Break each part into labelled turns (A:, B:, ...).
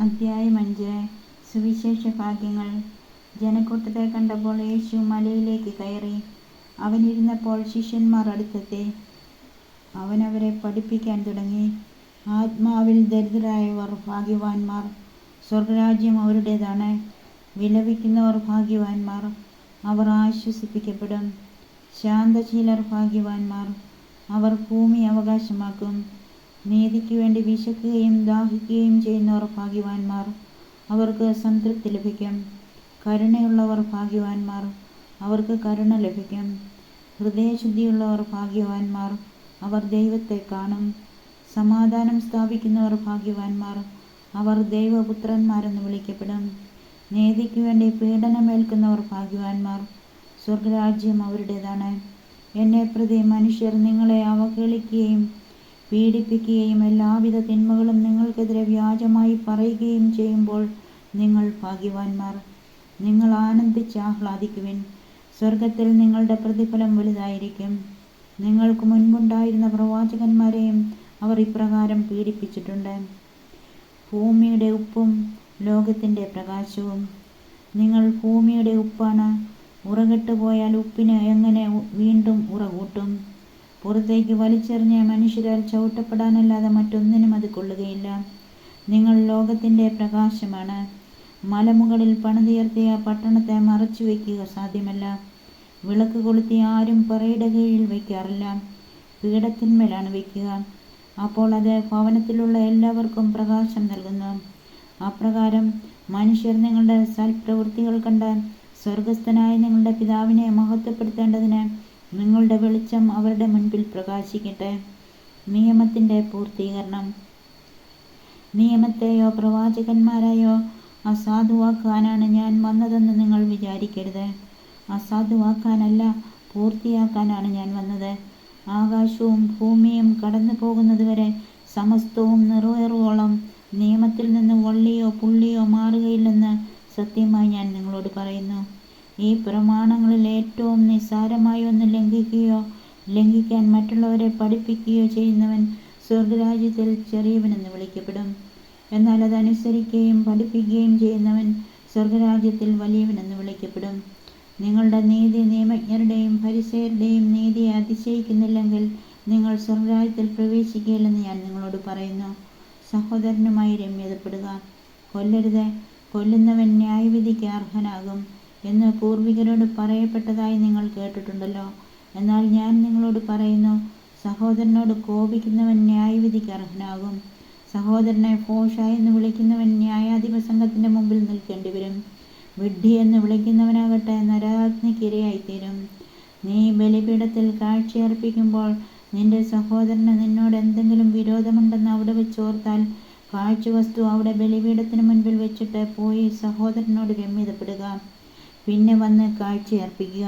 A: അധ്യായം 5. സുവിശേഷ ഭാഗ്യങ്ങൾ. ജനക്കൂട്ടത്തെ കണ്ടപ്പോൾ യേശു മലയിലേക്ക് കയറി. അവനിരുന്നപ്പോൾ ശിഷ്യന്മാർ അടുത്തെത്തി. അവൻ അവരെ പഠിപ്പിക്കാൻ തുടങ്ങി. ആത്മാവിൽ ദരിദ്രരായവർ ഭാഗ്യവാന്മാർ, സ്വർഗരാജ്യം അവരുടേതാണ്. വിലപിക്കുന്നവർ ഭാഗ്യവാന്മാർ, അവർ ആശ്വസിപ്പിക്കപ്പെടും. ശാന്തശീലർ ഭാഗ്യവാന്മാർ, അവർ ഭൂമി അവകാശമാക്കും. നീതിക്ക് വേണ്ടി വിശക്കുകയും ദാഹിക്കുകയും ചെയ്യുന്നവർ ഭാഗ്യവാന്മാർ, അവർക്ക് സംതൃപ്തി ലഭിക്കും. കരുണയുള്ളവർ ഭാഗ്യവാന്മാർ, അവർക്ക് കരുണ ലഭിക്കും. ഹൃദയശുദ്ധിയുള്ളവർ ഭാഗ്യവാന്മാർ, അവർ ദൈവത്തെ കാണും. സമാധാനം സ്ഥാപിക്കുന്നവർ ഭാഗ്യവാന്മാർ, അവർ ദൈവപുത്രന്മാരെന്ന് വിളിക്കപ്പെടും. നീതിക്ക് വേണ്ടി പീഡനമേൽക്കുന്നവർ ഭാഗ്യവാന്മാർ, സ്വർഗരാജ്യം അവരുടേതാണ്. എന്നെ പ്രതി മനുഷ്യർ നിങ്ങളെ അവഹേളിക്കുകയും പീഡിപ്പിക്കുകയും എല്ലാവിധ തിന്മകളും നിങ്ങൾക്കെതിരെ വ്യാജമായി പറയുകയും ചെയ്യുമ്പോൾ നിങ്ങൾ ഭാഗ്യവാന്മാർ. നിങ്ങൾ ആനന്ദിച്ച് ആഹ്ലാദിക്കുവിൻ, സ്വർഗത്തിൽ നിങ്ങളുടെ പ്രതിഫലം വലുതായിരിക്കും. നിങ്ങൾക്ക് മുൻപുണ്ടായിരുന്ന പ്രവാചകന്മാരെയും അവർ ഇപ്രകാരം പീഡിപ്പിച്ചിട്ടുണ്ട്. ഭൂമിയുടെ ഉപ്പും ലോകത്തിൻ്റെ പ്രകാശവും. നിങ്ങൾ ഭൂമിയുടെ ഉപ്പാണ്. ഉറകെട്ടുപോയാൽ ഉപ്പിന് എങ്ങനെ വീണ്ടും ഉറകൂട്ടും? പുറത്തേക്ക് വലിച്ചെറിഞ്ഞ മനുഷ്യരാൽ ചവിട്ടപ്പെടാനല്ലാതെ മറ്റൊന്നിനും അത് കൊള്ളുകയില്ല. നിങ്ങൾ ലോകത്തിൻ്റെ പ്രകാശമാണ്. മലമുകളിൽ പണിതുയർത്തിയ പട്ടണത്തെ മറച്ചു വയ്ക്കുക സാധ്യമല്ല. വിളക്ക് കൊളുത്തി ആരും പറയുടെ കീഴിൽ വയ്ക്കാറില്ല, പീഠത്തിന്മേലാണ് വയ്ക്കുക. അപ്പോൾ അത് ഭവനത്തിലുള്ള എല്ലാവർക്കും പ്രകാശം നൽകുന്നു. അപ്രകാരം മനുഷ്യർ നിങ്ങളുടെ സൽപ്രവൃത്തികൾ കണ്ട് സ്വർഗസ്ഥനായ നിങ്ങളുടെ പിതാവിനെ മഹത്വപ്പെടുത്തേണ്ടതിന് നിങ്ങളുടെ വെളിച്ചം അവരുടെ മുൻപിൽ പ്രകാശിക്കട്ടെ. നിയമത്തിൻ്റെ പൂർത്തീകരണം. നിയമത്തെയോ പ്രവാചകന്മാരെയോ അസാധുവാക്കാനാണ് ഞാൻ വന്നതെന്ന് നിങ്ങൾ വിചാരിക്കരുത്. അസാധുവാക്കാനല്ല, പൂർത്തിയാക്കാനാണ് ഞാൻ വന്നത്. ആകാശവും ഭൂമിയും കടന്നു പോകുന്നതുവരെ സമസ്തവും നിറവേറുവോളം നിയമത്തിൽ നിന്ന് വള്ളിയോ പുള്ളിയോ മാറുകയില്ലെന്ന് സത്യമായി ഞാൻ നിങ്ങളോട് പറയുന്നു. ഈ പ്രമാണങ്ങളിൽ ഏറ്റവും നിസ്സാരമായ ഒന്ന് ലംഘിക്കുകയോ ലംഘിക്കാൻ മറ്റുള്ളവരെ പഠിപ്പിക്കുകയോ ചെയ്യുന്നവൻ സ്വർഗരാജ്യത്തിൽ ചെറിയവനെന്ന് വിളിക്കപ്പെടും. എന്നാൽ അതനുസരിക്കുകയും പഠിപ്പിക്കുകയും ചെയ്യുന്നവൻ സ്വർഗരാജ്യത്തിൽ വലിയവനെന്ന് വിളിക്കപ്പെടും. നിങ്ങളുടെ നീതി നിയമജ്ഞരുടെയും ഫരിസേയരുടെയും നീതിയെ അതിശയിക്കുന്നില്ലെങ്കിൽ നിങ്ങൾ സ്വർഗരാജ്യത്തിൽ പ്രവേശിക്കുകയില്ലെന്ന് ഞാൻ നിങ്ങളോട് പറയുന്നു. സഹോദരനുമായി രമ്യതപ്പെടുക. കൊല്ലരുത്, കൊല്ലുന്നവൻ ന്യായവിധിക്ക് അർഹനാകും എന്ന് പൂർവികരോട് പറയപ്പെട്ടതായി നിങ്ങൾ കേട്ടിട്ടുണ്ടല്ലോ. എന്നാൽ ഞാൻ നിങ്ങളോട് പറയുന്നു, സഹോദരനോട് കോപിക്കുന്നവൻ ന്യായവിധിക്ക് അർഹനാകും. സഹോദരനെ ഭോഷ എന്ന് വിളിക്കുന്നവൻ ന്യായാധിപ സംഘത്തിൻ്റെ മുമ്പിൽ നിൽക്കേണ്ടി വരും. വിഡ്ഢി എന്ന് വിളിക്കുന്നവനാകട്ടെ നരകാഗ്നിക്ക് ഇരയായിത്തീരും. നീ ബലിപീഠത്തിൽ കാഴ്ചയർപ്പിക്കുമ്പോൾ നിന്റെ സഹോദരന് നിന്നോട് എന്തെങ്കിലും വിരോധമുണ്ടെന്ന് അവിടെ വെച്ചോർത്താൽ കാഴ്ചവസ്തു അവിടെ ബലിപീഠത്തിന് മുൻപിൽ വെച്ചിട്ട് പോയി സഹോദരനോട് രമ്യതപ്പെടുക. പിന്നെ വന്ന് കാഴ്ചയർപ്പിക്കുക.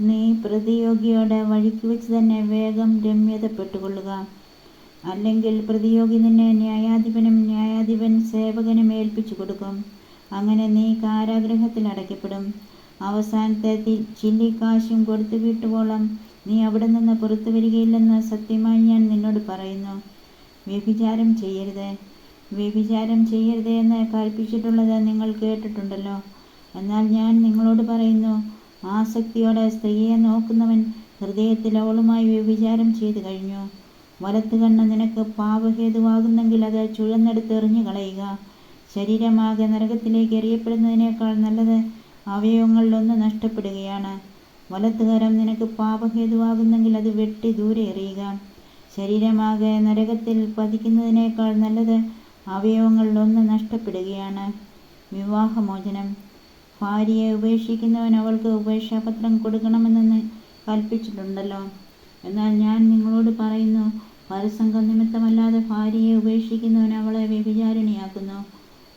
A: നീ പ്രതിയോഗിയോടെ വഴിക്ക് വെച്ച് തന്നെ വേഗം രമ്യതപ്പെട്ടുകൊള്ളുക. അല്ലെങ്കിൽ പ്രതിയോഗി നിന്നെ ന്യായാധിപനും ന്യായാധിപൻ സേവകനും ഏൽപ്പിച്ചു കൊടുക്കും. അങ്ങനെ നീ കാരാഗൃഹത്തിൽ അടയ്ക്കപ്പെടും. അവസാനത്തെ ചില്ലിക്കാശും കൊടുത്തു വീട്ടുവോളം നീ അവിടെ നിന്ന് പുറത്തു വരികയില്ലെന്ന് സത്യമായി ഞാൻ നിന്നോട് പറയുന്നു. വ്യഭിചാരം ചെയ്യരുത്. വ്യഭിചാരം ചെയ്യരുത് എന്ന് കൽപ്പിച്ചിട്ടുള്ളത് നിങ്ങൾ കേട്ടിട്ടുണ്ടല്ലോ. എന്നാൽ ഞാൻ നിങ്ങളോട് പറയുന്നു, ആസക്തിയോടെ സ്ത്രീയെ നോക്കുന്നവൻ ഹൃദയത്തിൽ അവളുമായി വ്യഭിചാരം ചെയ്തു കഴിഞ്ഞു. വലത്ത് കണ്ണ് നിനക്ക് പാപഹേതുവാകുന്നെങ്കിൽ അത് ചുഴന്നെടുത്ത് എറിഞ്ഞു കളയുക. ശരീരമാകെ നരകത്തിലേക്ക് എറിയപ്പെടുന്നതിനേക്കാൾ നല്ലത് അവയവങ്ങളിലൊന്ന് നഷ്ടപ്പെടുകയാണ്. വലത്തുകരം നിനക്ക് പാപഹേതുവാകുന്നെങ്കിൽ അത് വെട്ടി ദൂരെ എറിയുക. ശരീരമാകെ നരകത്തിൽ പതിക്കുന്നതിനേക്കാൾ നല്ലത് അവയവങ്ങളിലൊന്ന് നഷ്ടപ്പെടുകയാണ്. വിവാഹമോചനം. ഭാര്യയെ ഉപേക്ഷിക്കുന്നവൻ അവൾക്ക് ഉപേക്ഷാപത്രം കൊടുക്കണമെന്ന് കൽപ്പിച്ചിട്ടുണ്ടല്ലോ. എന്നാൽ ഞാൻ നിങ്ങളോട് പറയുന്നു, പരസംഗം നിമിത്തമല്ലാതെ ഭാര്യയെ ഉപേക്ഷിക്കുന്നവൻ അവളെ വ്യഭിചാരിണിയാക്കുന്നു.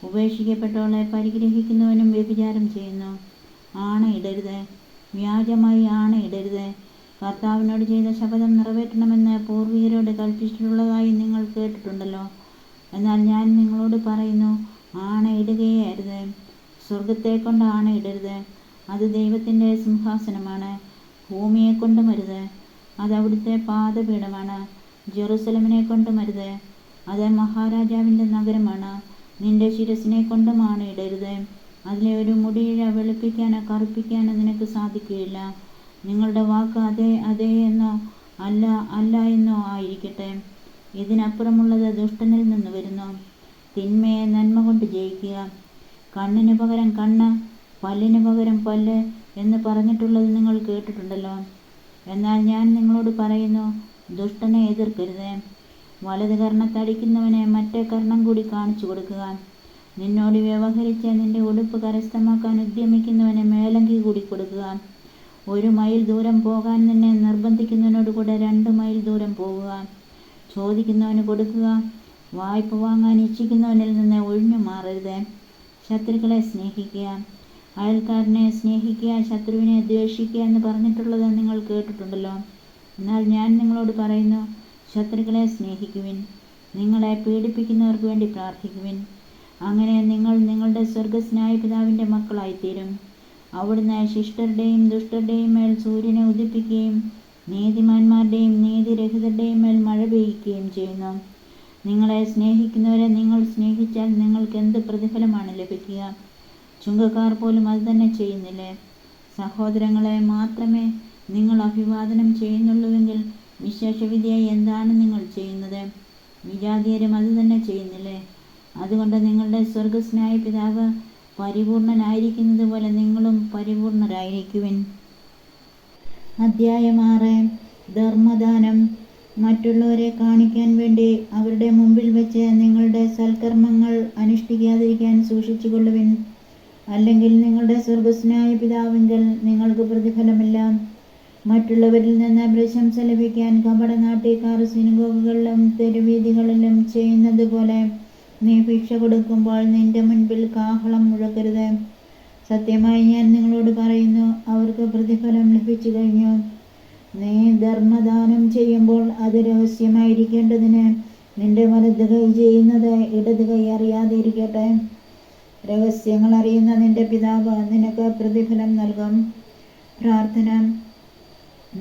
A: ഉപേക്ഷിക്കപ്പെട്ടവളെ പരിഗ്രഹിക്കുന്നവനും വ്യഭിചാരം ചെയ്യുന്നു. ആണയിടരുത്. വ്യാജമായി ആണയിടരുത്. കർത്താവിനോട് ചെയ്ത ശപഥം നിറവേറ്റണമെന്ന് പൂർവികരോട് കൽപ്പിച്ചിട്ടുള്ളതായി നിങ്ങൾ കേട്ടിട്ടുണ്ടല്ലോ. എന്നാൽ ഞാൻ നിങ്ങളോട് പറയുന്നു, ആണയിടുകയേ അരുത്. സ്വർഗത്തെക്കൊണ്ട് ആണയിടരുത്, അത് ദൈവത്തിൻ്റെ സിംഹാസനമാണ്. ഭൂമിയെക്കൊണ്ടും അരുത്, അത് അവിടുത്തെ പാദപീഠമാണ്. ജെറുസലമിനെ കൊണ്ടും അരുത്, അത് മഹാരാജാവിൻ്റെ നഗരമാണ്. നിന്റെ ശിരസിനെ കൊണ്ട് മാണയിടരുത്. അതിലെ ഒരു മുടിയിഴ വെളുപ്പിക്കാനോ കറുപ്പിക്കാനോ നിനക്ക് സാധിക്കുകയില്ല. നിങ്ങളുടെ വാക്ക് അതെ അതെ എന്നോ അല്ല അല്ല എന്നോ ആയിരിക്കട്ടെ. ഇതിനപ്പുറമുള്ളത് ദുഷ്ടനിൽ നിന്ന് വരുന്നു. തിന്മയെ നന്മ കൊണ്ട് ജയിക്കുക. കണ്ണിന് പകരം കണ്ണ്, പല്ലിന് പകരം പല്ല് എന്ന് പറഞ്ഞിട്ടുള്ളത് നിങ്ങൾ കേട്ടിട്ടുണ്ടല്ലോ. എന്നാൽ ഞാൻ നിങ്ങളോട് പറയുന്നു, ദുഷ്ടനെ എതിർക്കരുത്. വലത് കർണത്തടിക്കുന്നവനെ മറ്റേ കർണം കൂടി കാണിച്ചു കൊടുക്കുക. നിന്നോട് വ്യവഹരിച്ച് നിന്റെ ഉടുപ്പ് കരസ്ഥമാക്കാൻ ഉദ്യമിക്കുന്നവന് മേലങ്കി കൂടി കൊടുക്കുക. 1 മൈൽ ദൂരം പോകാൻ നിന്നെ നിർബന്ധിക്കുന്നവനോട് കൂടെ 2 മൈൽ ദൂരം പോകുക. ചോദിക്കുന്നവന് കൊടുക്കുക. വായ്പ വാങ്ങാൻ ഇച്ഛിക്കുന്നവനിൽ നിന്ന് ഒഴിഞ്ഞു മാറരുത്. ശത്രുക്കളെ സ്നേഹിക്കുക, അയൽക്കാരനെ സ്നേഹിക്കുക, ശത്രുവിനെ ദ്വേഷിക്കുക എന്ന് പറഞ്ഞിട്ടുള്ളത് നിങ്ങൾ കേട്ടിട്ടുണ്ടല്ലോ. എന്നാൽ ഞാൻ നിങ്ങളോട് പറയുന്നു, ശത്രുക്കളെ സ്നേഹിക്കുവിൻ, നിങ്ങളെ പീഡിപ്പിക്കുന്നവർക്ക് വേണ്ടി പ്രാർത്ഥിക്കുവിൻ. അങ്ങനെ നിങ്ങൾ നിങ്ങളുടെ സ്വർഗസ്നായ പിതാവിൻ്റെ മക്കളായിത്തീരും. അവിടുന്ന് ശിഷ്ടരുടെയും ദുഷ്ടരുടെയും മേൽ സൂര്യനെ ഉദിപ്പിക്കുകയും നീതിമാന്മാരുടെയും നീതിരഹിതരുടെയും മേൽ മഴ പെയ്യിക്കുകയും ചെയ്യുന്നു. നിങ്ങളെ സ്നേഹിക്കുന്നവരെ നിങ്ങൾ സ്നേഹിച്ചാൽ നിങ്ങൾക്ക് എന്ത് പ്രതിഫലമാണ് ലഭിക്കുക? ചുങ്കക്കാർ പോലും അത് തന്നെ ചെയ്യുന്നില്ലേ? സഹോദരങ്ങളെ മാത്രമേ നിങ്ങൾ അഭിവാദനം ചെയ്യുന്നുള്ളൂവെങ്കിൽ വിശേഷവിധിയായി എന്താണ് നിങ്ങൾ ചെയ്യുന്നത്? വിജാതീയരും അത് തന്നെ ചെയ്യുന്നില്ലേ? അതുകൊണ്ട് നിങ്ങളുടെ സ്വർഗസ്നായ പിതാവ് പരിപൂർണനായിരിക്കുന്നത് പോലെ നിങ്ങളും പരിപൂർണരായിരിക്കുവിൻ. അധ്യായം 6. ധർമ്മദാനം. മറ്റുള്ളവരെ കാണിക്കാൻ വേണ്ടി അവരുടെ മുമ്പിൽ വെച്ച് നിങ്ങളുടെ സൽക്കർമ്മങ്ങൾ അനുഷ്ഠിക്കാതിരിക്കാൻ സൂക്ഷിച്ചുകൊള്ളുവിൻ. അല്ലെങ്കിൽ നിങ്ങളുടെ സ്വർഗസ്നായ പിതാവിങ്കൽ നിങ്ങൾക്ക് പ്രതിഫലമില്ല. മറ്റുള്ളവരിൽ നിന്ന് പ്രശംസ ലഭിക്കാൻ കപടനാട്യക്കാർ സിനഗോഗുകളിലും തെരുവീഥികളിലും ചെയ്യുന്നത് പോലെ നീ ഭിക്ഷ കൊടുക്കുമ്പോൾ നിന്റെ മുൻപിൽ കാഹളം മുഴക്കരുത്. സത്യമായി ഞാൻ നിങ്ങളോട് പറയുന്നു, അവർക്ക് പ്രതിഫലം ലഭിച്ചു കഴിഞ്ഞു. നീ ധർമ്മദാനം ചെയ്യുമ്പോൾ അത് രഹസ്യമായിരിക്കേണ്ടതിന് നിന്റെ വലത് കൈ ചെയ്യുന്നത് ഇടത് കൈ അറിയാതെ ഇരിക്കട്ടെ. രഹസ്യങ്ങൾ അറിയുന്ന നിന്റെ പിതാവ് നിനക്ക് പ്രതിഫലം നൽകും. പ്രാർത്ഥന.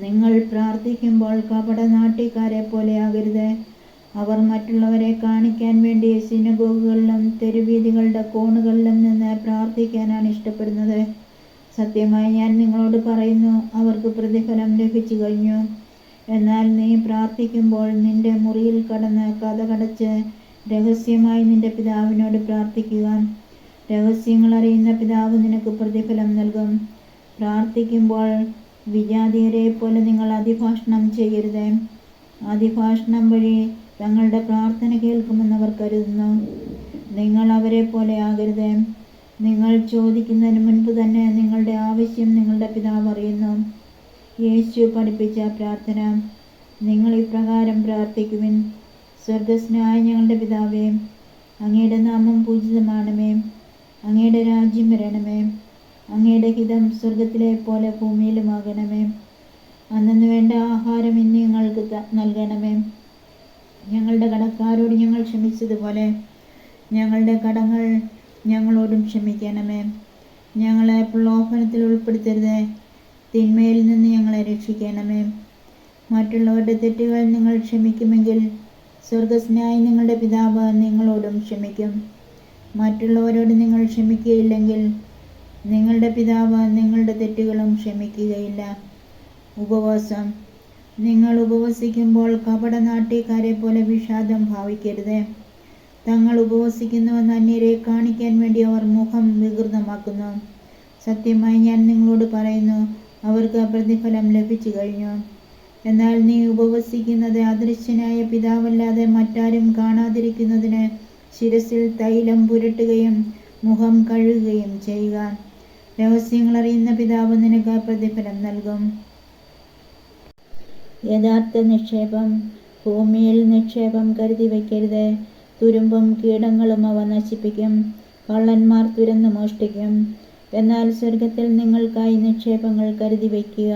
A: നിങ്ങൾ പ്രാർത്ഥിക്കുമ്പോൾ കപടനാട്യക്കാരെ പോലെ ആകരുത്. അവർ മറ്റുള്ളവരെ കാണിക്കാൻ വേണ്ടി സിനഗോഗുകളിലും തെരുവീഥികളുടെ കോണുകളിലും നിന്ന് പ്രാർത്ഥിക്കാനാണ് ഇഷ്ടപ്പെടുന്നത്. സത്യമായി ഞാൻ നിങ്ങളോട് പറയുന്നു, അവർക്ക് പ്രതിഫലം ലഭിച്ചു കഴിഞ്ഞു. എന്നാൽ നീ പ്രാർത്ഥിക്കുമ്പോൾ നിന്റെ മുറിയിൽ കടന്ന് കതകടച്ച് രഹസ്യമായി നിന്റെ പിതാവിനോട് പ്രാർത്ഥിക്കുക. രഹസ്യങ്ങൾ അറിയുന്ന പിതാവ് നിനക്ക് പ്രതിഫലം നൽകും. പ്രാർത്ഥിക്കുമ്പോൾ വിജാതീയരെ പോലെ നിങ്ങൾ അതിഭാഷണം ചെയ്യരുത്. അതിഭാഷണം വഴി തങ്ങളുടെ പ്രാർത്ഥന കേൾക്കുമെന്ന് അവർ കരുതുന്നു. നിങ്ങൾ അവരെ പോലെ ആകരുത്. നിങ്ങൾ ചോദിക്കുന്നതിന് മുൻപ് തന്നെ നിങ്ങളുടെ ആവശ്യം നിങ്ങളുടെ പിതാവ് അറിയുന്നു. യേശു പഠിപ്പിച്ച പ്രാർത്ഥന. നിങ്ങൾ ഇപ്രകാരം പ്രാർത്ഥിക്കുവിൻ. സ്വർഗസ്നായ ഞങ്ങളുടെ പിതാവേ, അങ്ങയുടെ നാമം പൂജിതമാണമേ. അങ്ങയുടെ രാജ്യം വരണമേ. അങ്ങയുടെ ഹിതം സ്വർഗത്തിലെ പോലെ ഭൂമിയിലുമാകണമേ. അന്നു വേണ്ട ആഹാരം ഇന്ന് ഞങ്ങൾക്ക് നൽകണമേ. ഞങ്ങളുടെ കടക്കാരോട് ഞങ്ങൾ ക്ഷമിച്ചതുപോലെ ഞങ്ങളുടെ കടങ്ങൾ ഞങ്ങളോടും ക്ഷമിക്കണമേ. ഞങ്ങളെ പ്രലോഭനത്തിൽ ഉൾപ്പെടുത്തരുത്, തിന്മയിൽ നിന്ന് ഞങ്ങളെ രക്ഷിക്കണമേ. മറ്റുള്ളവരുടെ തെറ്റുകൾ നിങ്ങൾ ക്ഷമിക്കുമെങ്കിൽ സ്വർഗസ്നായ നിങ്ങളുടെ പിതാവ് നിങ്ങളോടും ക്ഷമിക്കും. മറ്റുള്ളവരോട് നിങ്ങൾ ക്ഷമിക്കുകയില്ലെങ്കിൽ നിങ്ങളുടെ പിതാവ് നിങ്ങളുടെ തെറ്റുകളും ക്ഷമിക്കുകയില്ല. ഉപവാസം. നിങ്ങൾ ഉപവസിക്കുമ്പോൾ കപടനാട്യക്കാരെ പോലെ വിഷാദം ഭാവിക്കരുത്. തങ്ങൾ ഉപവസിക്കുന്നുവെന്ന് അന്യരെ കാണിക്കാൻ വേണ്ടി അവർ മുഖം വികൃതമാക്കുന്നു. സത്യമായി ഞാൻ നിങ്ങളോട് പറയുന്നു, അവർക്ക് പ്രതിഫലം ലഭിച്ചു കഴിഞ്ഞു. എന്നാൽ നീ ഉപവസിക്കുന്നത് അദൃശ്യനായ പിതാവല്ലാതെ മറ്റാരും കാണാതിരിക്കുന്നതിന് ശിരസിൽ തൈലം പുരട്ടുകയും മുഖം കഴുകുകയും ചെയ്യുക. രഹസ്യങ്ങൾ അറിയുന്ന പിതാവ് നിനക്ക് പ്രതിഫലം നൽകും. യഥാർത്ഥ നിക്ഷേപം. ഭൂമിയിൽ നിക്ഷേപം കരുതി വയ്ക്കരുത്. തുരുമ്പും കീടങ്ങളും അവ നശിപ്പിക്കും. കള്ളന്മാർ തുരന്ന് മോഷ്ടിക്കും. എന്നാൽ സ്വർഗത്തിൽ നിങ്ങൾക്കായി നിക്ഷേപങ്ങൾ കരുതി വയ്ക്കുക.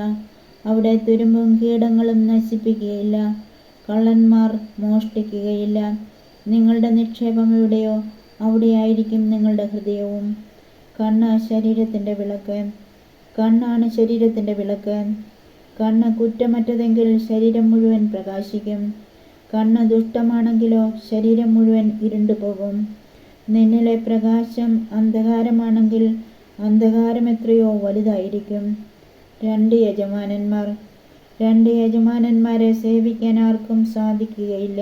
A: അവിടെ തുരുമ്പും കീടങ്ങളും നശിപ്പിക്കുകയില്ല, കള്ളന്മാർ മോഷ്ടിക്കുകയില്ല. നിങ്ങളുടെ നിക്ഷേപം എവിടെയോ അവിടെയായിരിക്കും നിങ്ങളുടെ ഹൃദയവും. കണ്ണ് ശരീരത്തിൻ്റെ വിളക്ക്. കണ്ണാണ് ശരീരത്തിൻ്റെ വിളക്ക്. കണ്ണ് കുറ്റമറ്റതെങ്കിൽ ശരീരം മുഴുവൻ പ്രകാശിക്കും. കണ്ണ് ദുഷ്ടമാണെങ്കിലോ ശരീരം മുഴുവൻ ഇരുണ്ടുപോകും. നിന്നിലെ പ്രകാശം അന്ധകാരമാണെങ്കിൽ അന്ധകാരം എത്രയോ വലുതായിരിക്കും. രണ്ട് യജമാനന്മാരെ സേവിക്കാൻ ആർക്കും സാധിക്കുകയില്ല.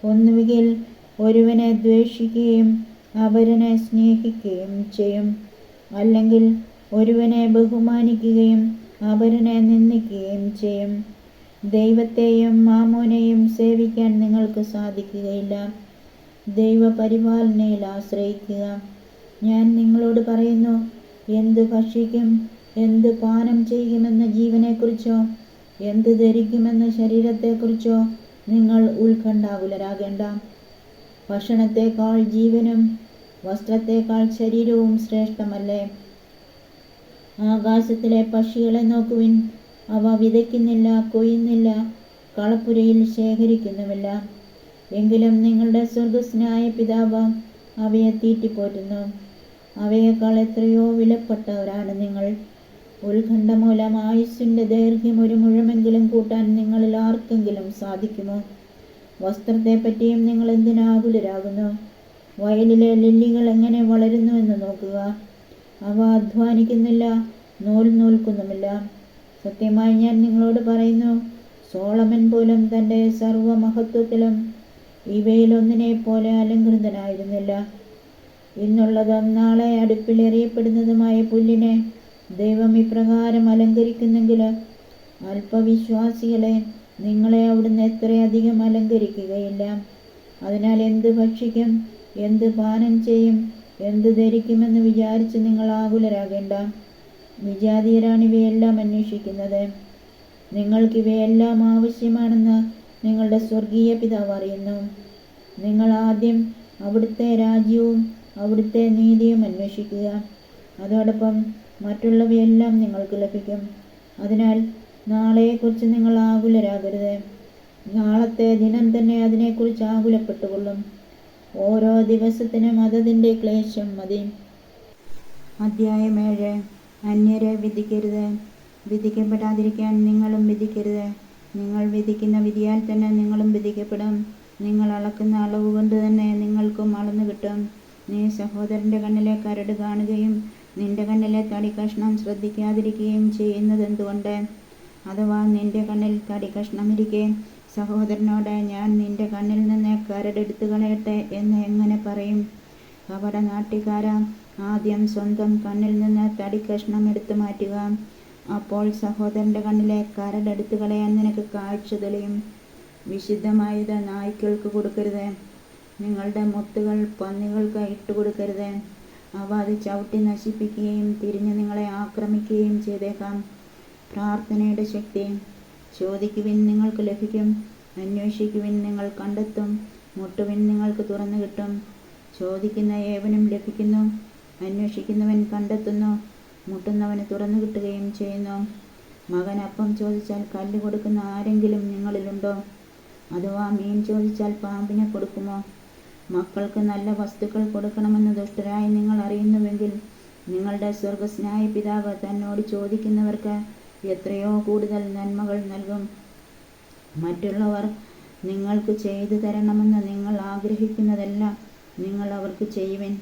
A: ഒന്നുകിൽ ഒരുവനെ ദ്വേഷിക്കുകയും അപരനെ സ്നേഹിക്കുകയും ചെയ്യും, അല്ലെങ്കിൽ ഒരുവനെ ബഹുമാനിക്കുകയും അപരനെ നിന്ദിക്കുകയും ചെയ്യും. ദൈവത്തെയും മാമോനെയും സേവിക്കാൻ നിങ്ങൾക്ക് സാധിക്കുകയില്ല. ദൈവപരിപാലനയിൽ ആശ്രയിക്കുക. ഞാൻ നിങ്ങളോട് പറയുന്നു, എന്ത് ഭക്ഷിക്കും, എന്ത് പാനം ചെയ്യുമെന്ന ജീവനെക്കുറിച്ചോ എന്ത് ധരിക്കുമെന്ന ശരീരത്തെക്കുറിച്ചോ നിങ്ങൾ ഉത്കണ്ഠാകുലരാകേണ്ട. ഭക്ഷണത്തേക്കാൾ ജീവനും വസ്ത്രത്തേക്കാൾ ശരീരവും ശ്രേഷ്ഠമല്ലേ? ആകാശത്തിലെ പക്ഷികളെ നോക്കുവിൻ, അവ വിതയ്ക്കുന്നില്ല, കൊയ്യുന്നില്ല, കളപ്പുരയിൽ ശേഖരിക്കുന്നുമില്ല. എങ്കിലും നിങ്ങളുടെ സ്വർഗസ്നായ പിതാവ് അവയെ തീറ്റിപ്പോറ്റുന്നു. അവയേക്കാൾ എത്രയോ വിലപ്പെട്ടവരാണ് നിങ്ങൾ. ഉത്കണ്ഠ മൂലം ആയുസ്സിൻ്റെ ദൈർഘ്യം ഒരു മുഴമെങ്കിലും കൂട്ടാൻ നിങ്ങളിൽ ആർക്കെങ്കിലും സാധിക്കുമോ? വസ്ത്രത്തെപ്പറ്റിയും നിങ്ങൾ എന്തിനാകുലരാകുന്നു? വയലിലെ ലില്ലികൾ എങ്ങനെ വളരുന്നുവെന്ന് നോക്കുക. അവ അധ്വാനിക്കുന്നില്ല, നൂൽ നൂൽക്കുന്നുമില്ല. സത്യമായി ഞാൻ നിങ്ങളോട് പറയുന്നു, സോളമൻ പോലും തൻ്റെ സർവമഹത്വത്തിലും ഇവയിലൊന്നിനെപ്പോലെ അലങ്കൃതനായിരുന്നില്ല. ഇന്നുള്ളതും നാളെ അടുപ്പിൽ എറിയപ്പെടുന്നതുമായ പുല്ലിനെ ദൈവം ഇപ്രകാരം അലങ്കരിക്കുന്നെങ്കിൽ അല്പവിശ്വാസികളെ, നിങ്ങളെ അവിടുന്ന് എത്രയധികം അലങ്കരിക്കുകയില്ല. അതിനാൽ എന്ത് ഭക്ഷിക്കും, എന്ത് പാനം ചെയ്യും, എന്ത് ധരിക്കുമെന്ന് വിചാരിച്ച് നിങ്ങൾ ആകുലരാകേണ്ട. വിജാതീയരാണ് ഇവയെല്ലാം അന്വേഷിക്കുന്നത്. നിങ്ങൾക്കിവയെല്ലാം ആവശ്യമാണെന്ന് നിങ്ങളുടെ സ്വർഗീയ പിതാവ് അറിയുന്നു. നിങ്ങൾ ആദ്യം അവിടുത്തെ രാജ്യവും അവിടുത്തെ നീതിയും അന്വേഷിക്കുക, അതോടൊപ്പം മറ്റുള്ളവയെല്ലാം നിങ്ങൾക്ക് ലഭിക്കും. അതിനാൽ നാളെയെക്കുറിച്ച് നിങ്ങൾ ആകുലരാകരുത്. നാളത്തെ ദിനം തന്നെ അതിനെക്കുറിച്ച് ആകുലപ്പെട്ടുകൊള്ളും. ഓരോ ദിവസത്തിനും അതതിൻ്റെ ക്ലേശം മതി. അധ്യായം 7. അന്യരെ വിധിക്കരുത്. വിധിക്കപ്പെടാതിരിക്കാൻ നിങ്ങളും വിധിക്കരുത്. നിങ്ങൾ വിധിക്കുന്ന വിധിയാൽ തന്നെ നിങ്ങളും വിധിക്കപ്പെടും. നിങ്ങൾ അളക്കുന്ന അളവ് കൊണ്ട് തന്നെ നിങ്ങൾക്കും അളന്നു കിട്ടും. നീ സഹോദരൻ്റെ കണ്ണിലെ കരട് കാണുകയും നിന്റെ കണ്ണിലെ തടിക്കഷ്ണം ശ്രദ്ധിക്കാതിരിക്കുകയും ചെയ്യുന്നതെന്തുകൊണ്ട്? അഥവാ നിന്റെ കണ്ണിൽ തടിക്കഷ്ണമിരിക്കെ സഹോദരനോട് ഞാൻ നിന്റെ കണ്ണിൽ നിന്ന് കരടെടുത്തു കളയട്ടെ എന്ന് എങ്ങനെ പറയും? കപടനാട്യക്കാരാ, ആദ്യം സ്വന്തം കണ്ണിൽ നിന്ന് തടിക്കഷ്ണം എടുത്തു മാറ്റുക. അപ്പോൾ സഹോദരൻ്റെ കണ്ണിലെ കരടെടുത്തു കളയാൻ നിനക്ക് കാഴ്ച തെളിയും. വിശുദ്ധമായത് നായ്ക്കൾക്ക് കൊടുക്കരുത്. നിങ്ങളുടെ മുത്തുകൾ പന്നികൾക്ക് ഇട്ടുകൊടുക്കരുത്. അവ അത് ചവിട്ടി നശിപ്പിക്കുകയും തിരിഞ്ഞ് നിങ്ങളെ ആക്രമിക്കുകയും ചെയ്തേക്കാം. പ്രാർത്ഥനയുടെ ശക്തി. ചോദിക്കുവിൻ, നിങ്ങൾക്ക് ലഭിക്കും. അന്വേഷിക്കുവിൻ, നിങ്ങൾ കണ്ടെത്തും. മുട്ടുവിൻ, നിങ്ങൾക്ക് തുറന്നു കിട്ടും. ചോദിക്കുന്ന ഏവനും ലഭിക്കുന്നു, അന്വേഷിക്കുന്നവൻ കണ്ടെത്തുന്നു, മുട്ടുന്നവന് തുറന്നു കിട്ടുകയും ചെയ്യുന്നു. മകൻ അപ്പം ചോദിച്ചാൽ കല്ല് കൊടുക്കുന്ന ആരെങ്കിലും നിങ്ങളിലുണ്ടോ? അഥവാ മീൻ ചോദിച്ചാൽ പാമ്പിനെ കൊടുക്കുമോ? മക്കൾക്ക് നല്ല വസ്തുക്കൾ കൊടുക്കണമെന്ന് ദുഷ്ടരായ നിങ്ങൾ അറിയുന്നുവെങ്കിൽ നിങ്ങളുടെ സ്വർഗസ്നായ പിതാവ് തന്നോട് ചോദിക്കുന്നവർക്ക് എത്രയോ കൂടുതൽ നന്മകൾ നൽകും. മറ്റുള്ളവർ നിങ്ങൾക്ക് ചെയ്തു തരണമെന്ന് നിങ്ങൾ ആഗ്രഹിക്കുന്നതെല്ലാം നിങ്ങൾ അവർക്ക് ചെയ്യുവിൻ.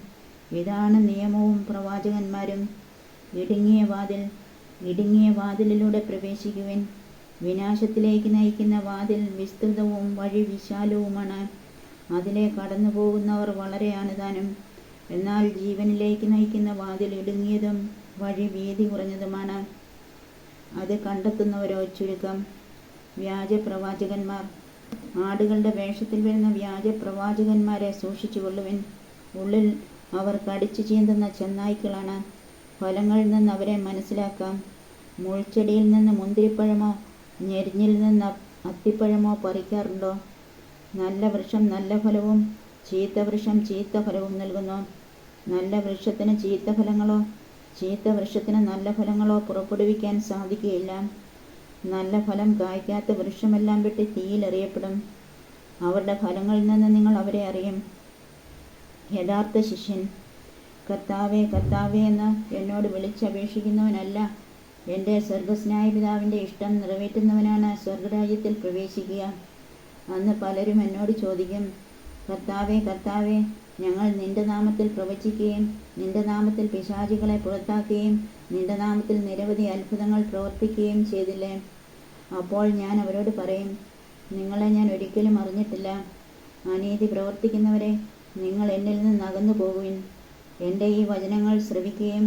A: ഇതാണ് നിയമവും പ്രവാചകന്മാരും. ഇടുങ്ങിയ വാതിലിലൂടെ പ്രവേശിക്കുവിൻ. വിനാശത്തിലേക്ക് നയിക്കുന്ന വാതിൽ വിസ്തൃതവും വഴി വിശാലവുമാണ്. അതിലെ കടന്നു പോകുന്നവർ വളരെയാണ് താനും. എന്നാൽ ജീവനിലേക്ക് നയിക്കുന്ന വാതിൽ ഇടുങ്ങിയതും വഴി വീതി കുറഞ്ഞതുമാണ്. അത് കണ്ടെത്തുന്നവരോ ചുരുക്കം. വ്യാജപ്രവാചകന്മാർ. ആടുകളുടെ വേഷത്തിൽ വരുന്ന വ്യാജപ്രവാചകന്മാരെ സൂക്ഷിച്ചുകൊള്ളുവിൻ. ഉള്ളിൽ അവർ കടിച്ചു ചീന്തുന്ന ചെന്നായ്ക്കളാണ്. ഫലങ്ങളിൽ നിന്ന് അവരെ മനസ്സിലാക്കാം. മുൾച്ചെടിയിൽ നിന്ന് മുന്തിരിപ്പഴമോ ഞെരിഞ്ഞിൽ നിന്ന് അത്തിപ്പഴമോ പറിക്കാറുണ്ടോ? നല്ല വൃക്ഷം നല്ല ഫലവും ചീത്ത വൃക്ഷം ചീത്ത ഫലവും നൽകുന്നു. നല്ല വൃക്ഷത്തിന് ചീത്ത ഫലങ്ങളോ ചീത്ത വൃക്ഷത്തിന് നല്ല ഫലങ്ങളോ പുറപ്പെടുവിക്കാൻ സാധിക്കുകയില്ല. നല്ല ഫലം കായ്ക്കാത്ത വൃക്ഷമെല്ലാം വെട്ടി തീയിലെറിയപ്പെടും. അവരുടെ ഫലങ്ങളിൽ നിന്ന് നിങ്ങൾ അവരെ അറിയും. യഥാർത്ഥ ശിഷ്യൻ. കർത്താവേ, കർത്താവേ എന്ന് എന്നോട് വിളിച്ചപേക്ഷിക്കുന്നവനല്ല, എൻ്റെ സ്വർഗസ്നായ പിതാവിൻ്റെ ഇഷ്ടം നിറവേറ്റുന്നവനാണ് സ്വർഗരാജ്യത്തിൽ പ്രവേശിക്കുക. അന്ന് പലരും എന്നോട് ചോദിക്കും, കർത്താവേ, കർത്താവേ, ഞങ്ങൾ നിന്റെ നാമത്തിൽ പ്രവചിക്കുകയും നിന്റെ നാമത്തിൽ പിശാചുകളെ പുറത്താക്കുകയും നിന്റെ നാമത്തിൽ നിരവധി അത്ഭുതങ്ങൾ പ്രവർത്തിക്കുകയും ചെയ്തില്ലേ? അപ്പോൾ ഞാൻ അവരോട് പറയും, നിങ്ങളെ ഞാൻ ഒരിക്കലും അറിഞ്ഞിട്ടില്ല. അനീതി പ്രവർത്തിക്കുന്നവരെ, നിങ്ങൾ എന്നിൽ നിന്ന് അകന്നു പോകുവിൻ. എൻ്റെ ഈ വചനങ്ങൾ ശ്രവിക്കുകയും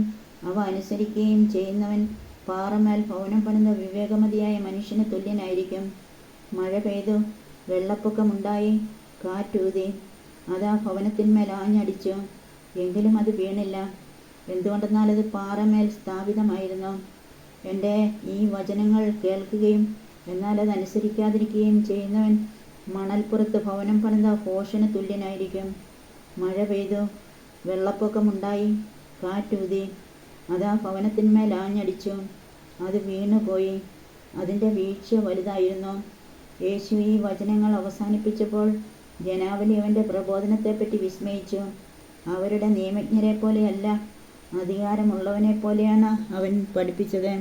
A: അവ അനുസരിക്കുകയും ചെയ്യുന്നവൻ പാറമേൽ ഭവനം പണിത വിവേകമതിയായ മനുഷ്യന് തുല്യനായിരിക്കും. മഴ പെയ്തു, വെള്ളപ്പൊക്കമുണ്ടായി, കാറ്റൂതി, അത് ആ ഭവനത്തിന്മേൽ ആഞ്ഞടിച്ചു, എങ്കിലും അത് വീണില്ല. എന്തുകൊണ്ടെന്നാൽ അത് പാറമേൽ സ്ഥാപിതമായിരുന്നു. എൻ്റെ ഈ വചനങ്ങൾ കേൾക്കുകയും എന്നാൽ അത് അനുസരിക്കാതിരിക്കുകയും ചെയ്യുന്നവൻ മണൽപ്പുറത്ത് ഭവനം പണിത ഭോഷന് തുല്യനായിരിക്കും. മഴ പെയ്തു, വെള്ളപ്പൊക്കമുണ്ടായി, കാറ്റൂതി, അത് ആ ഭവനത്തിന്മേൽ ആഞ്ഞടിച്ചു, അത് വീണുപോയി, അതിൻ്റെ വീഴ്ച വലുതായിരുന്നു. യേശു ഈ വചനങ്ങൾ അവസാനിപ്പിച്ചപ്പോൾ ജനാവലി അവൻ്റെ പ്രബോധനത്തെപ്പറ്റി വിസ്മയിച്ചു. അവരുടെ നിയമജ്ഞരെ പോലെയല്ല, അധികാരമുള്ളവനെ പോലെയാണ് അവൻ പഠിപ്പിച്ചത്.